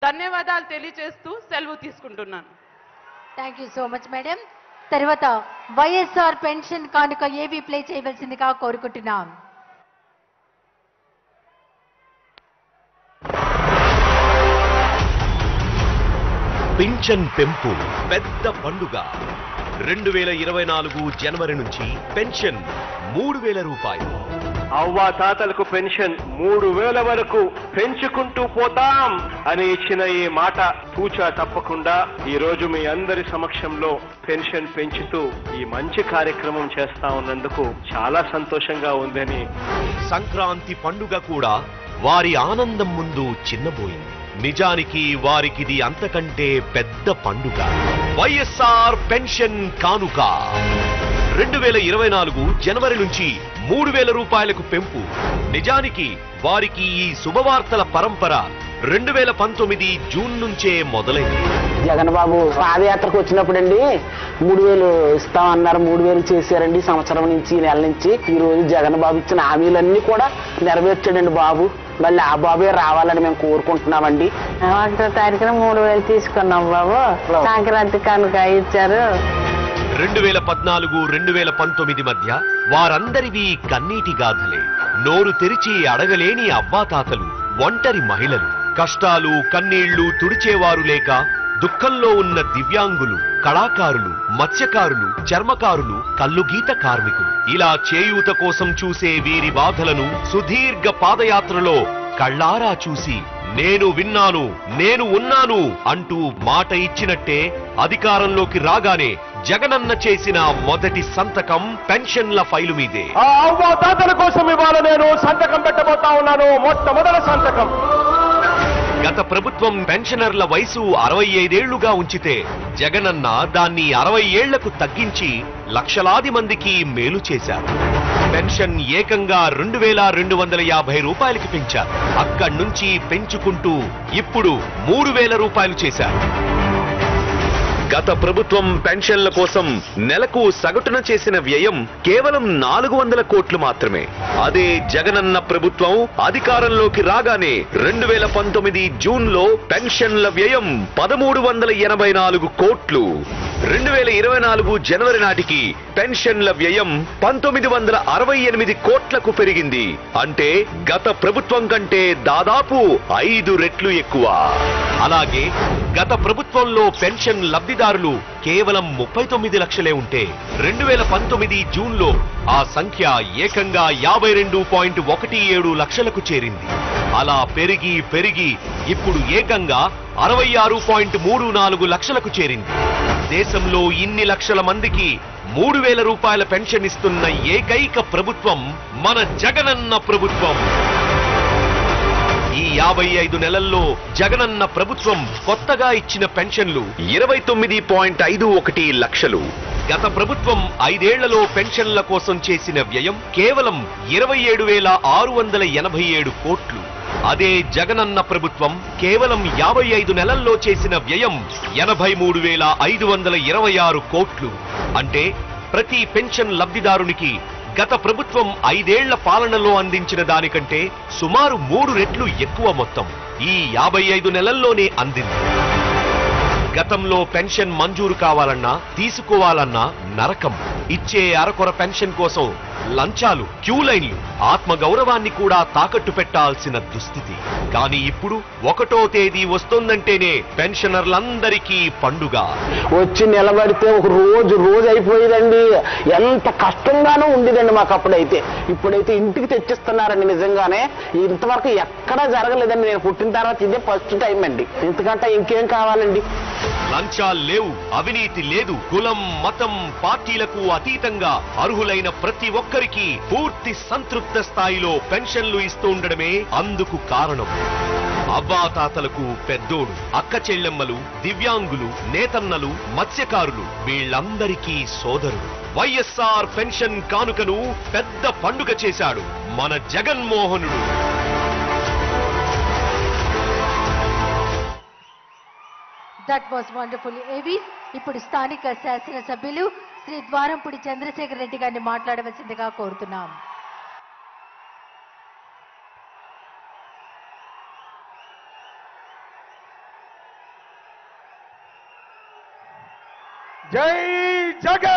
ధన్యవాదాలు తెలియజేస్తూ సెలవు తీసుకుంటున్నాను. Thank you so much madam. తర్వాత వైఎస్ఆర్ పెన్షన్ కానుక ఏవి ప్లే చేయవలసిందిగా కోరుకుంటున్నాం. పింఛన్ పెంపు పెద్ద పండుగ. 2024 జనవరి నుంచి పెన్షన్ 3000 రూపాయలు. అవ్వా తాతలకు పెన్షన్ 3000 వరకు పెంచుకుంటూ పోతాం అని ఇచ్చిన ఈ మాట తూచా తప్పకుండా ఈ రోజు మీ అందరి సమక్షంలో పెన్షన్ పెంచుతూ ఈ మంచి కార్యక్రమం చేస్తా ఉన్నందుకు చాలా సంతోషంగా ఉందని. సంక్రాంతి పండుగ కూడా వారి ఆనందం ముందు చిన్నబోయింది. నిజానికి వారికిది అంతకంటే పెద్ద పండుగ. వైఎస్ఆర్ పెన్షన్ కానుక 2024 జనవరి నుంచి 3000 రూపాయలకు పెంపు. నిజానికి వారికి ఈ శుభవార్తల పరంపర 2019 జూన్ నుంచే మొదలైంది. జగన్ బాబు పాదయాత్రకు వచ్చినప్పుడు అండి 3000 ఇస్తామన్నారు, 3000 చేశారండి. సంవత్సరం నుంచి, నెల నుంచి ఈ రోజు జగన్ బాబు ఇచ్చిన హామీలన్నీ కూడా నెరవేర్చాడండి బాబు. మళ్ళీ ఆ బాబే రావాలని మేము కోరుకుంటున్నామండి. 1వ తారీఖున 3000 తీసుకున్నాం బాబు. సంక్రాంతి కనుక ఇచ్చారు. 2014 2019 మధ్య వారందరివి కన్నీటి గాథలే. నోరు తెరిచి అడగలేని అవ్వాతాతలు, ఒంటరి మహిళలు, కష్టాలు కన్నీళ్లు తుడిచేవారు లేక దుఃఖంలో ఉన్న దివ్యాంగులు, కళాకారులు, మత్స్యకారులు, చర్మకారులు, కల్లుగీత కార్మికులు, ఇలా చేయూత కోసం చూసే వీరి బాధలను సుదీర్ఘ పాదయాత్రలో కళ్ళారా చూసి నేను విన్నాను, నేను ఉన్నాను అంటూ మాట ఇచ్చినట్టే అధికారంలోకి రాగానే జగనన్న చేసిన మొదటి సంతకం పెన్షన్ల ఫైలు మీదే. ఆ అవ్వా తాతల కోసం ఇవాళ నేను సంతకం పెట్టబోతా ఉన్నాను. మొట్టమొదటి సంతకం. గత ప్రభుత్వం పెన్షనర్ల వయసు 65 ఏళ్లుగా ఉంచితే జగనన్న దాన్ని 60 ఏళ్లకు తగ్గించి లక్షలాది మందికి మేలు చేశారు. పెన్షన్ ఏకంగా 2250 రూపాయలకి పెంచారు. అక్కడి నుంచి పెంచుకుంటూ ఇప్పుడు 3000 రూపాయలు చేశారు. గత ప్రభుత్వం పెన్షన్ల కోసం నెలకు సగటున చేసిన వ్యయం కేవలం 400 కోట్లు మాత్రమే. అదే జగనన్న ప్రభుత్వం అధికారంలోకి రాగానే 2019 జూన్లో పెన్షన్ల వ్యయం 1384 కోట్లు. 2024 జనవరి నాటికి పెన్షన్ల వ్యయం 1968 కోట్లకు పెరిగింది. అంటే గత ప్రభుత్వం కంటే దాదాపు 5 రెట్లు ఎక్కువ. అలాగే గత ప్రభుత్వంలో పెన్షన్ లబ్ధిదారులు కేవలం 39 లక్షలే ఉంటే 2019 జూన్లో ఆ సంఖ్య ఏకంగా 52.17 లక్షలకు చేరింది. అలా పెరిగి పెరిగి ఇప్పుడు ఏకంగా 66.34 లక్షలకు చేరింది. దేశంలో ఇన్ని లక్షల మందికి 3000 రూపాయల పెన్షన్ ఇస్తున్న ఏకైక ప్రభుత్వం మన జగనన్న ప్రభుత్వం. ఈ 55 నెలల్లో జగనన్న ప్రభుత్వం కొత్తగా ఇచ్చిన పెన్షన్లు 29.51 లక్షలు. గత ప్రభుత్వం 5 ఏళ్లలో పెన్షన్ల కోసం చేసిన వ్యయం కేవలం 27,687 కోట్లు. అదే జగనన్న ప్రభుత్వం కేవలం 55 నెలల్లో చేసిన వ్యయం 83,526 కోట్లు. అంటే ప్రతి పెన్షన్ లబ్ధిదారునికి గత ప్రభుత్వం 5 ఏళ్ల పాలనలో అందించిన దానికంటే సుమారు 3 రెట్లు ఎక్కువ మొత్తం ఈ 55 నెలల్లోనే అందింది. గతంలో పెన్షన్ మంజూరు కావాలన్నా తీసుకోవాలన్నా నరకం. ఇచ్చే అరకొర పెన్షన్ కోసం లంచాలు, క్యూ లైన్లు, ఆత్మగౌరవాన్ని కూడా తాకట్టు పెట్టాల్సిన దుస్థితి. కానీ ఇప్పుడు 1వ తేదీ వస్తోందంటేనే పెన్షనర్లందరికీ పండుగ. వచ్చి నిలబడితే ఒక రోజు అయిపోయేదండి. ఎంత కష్టంగానూ ఉండేదండి మాకు అప్పుడైతే. ఇప్పుడైతే ఇంటికి తెచ్చిస్తున్నారండి. నిజంగానే ఇంతవరకు ఎక్కడా జరగలేదండి. నేను పుట్టిన తర్వాత ఇదే ఫస్ట్ టైం అండి. ఇంతకంటే ఇంకేం కావాలండి? లంచాలు లేవు, అవినీతి లేదు. కులం, మతం, పార్టీలకు అతీతంగా అర్హులైన ప్రతి ఒక్కరికి పూర్తి సంతృప్త స్థాయిలో పెన్షన్లు ఇస్తూ ఉండడమే అందుకు కారణం. అవ్వాతాతలకు పెద్దోడు, అక్క చెల్లెమ్మలు, దివ్యాంగులు, నేతన్నలు, మత్స్యకారులు వీళ్ళందరికీ సోదరుడు. వైఎస్ఆర్ పెన్షన్ కానుకను పెద్ద పండుగ చేశాడు మన జగన్మోహనుడు. దట్ వాస్ వండర్ఫుల్ ఏవి. ఇప్పుడు స్థానిక శాసనసభ్యులు శ్రీ ద్వారంపూడి చంద్రశేఖర్ రెడ్డి గారిని మాట్లాడవలసిందిగా కోరుతున్నాం. జై జగన్.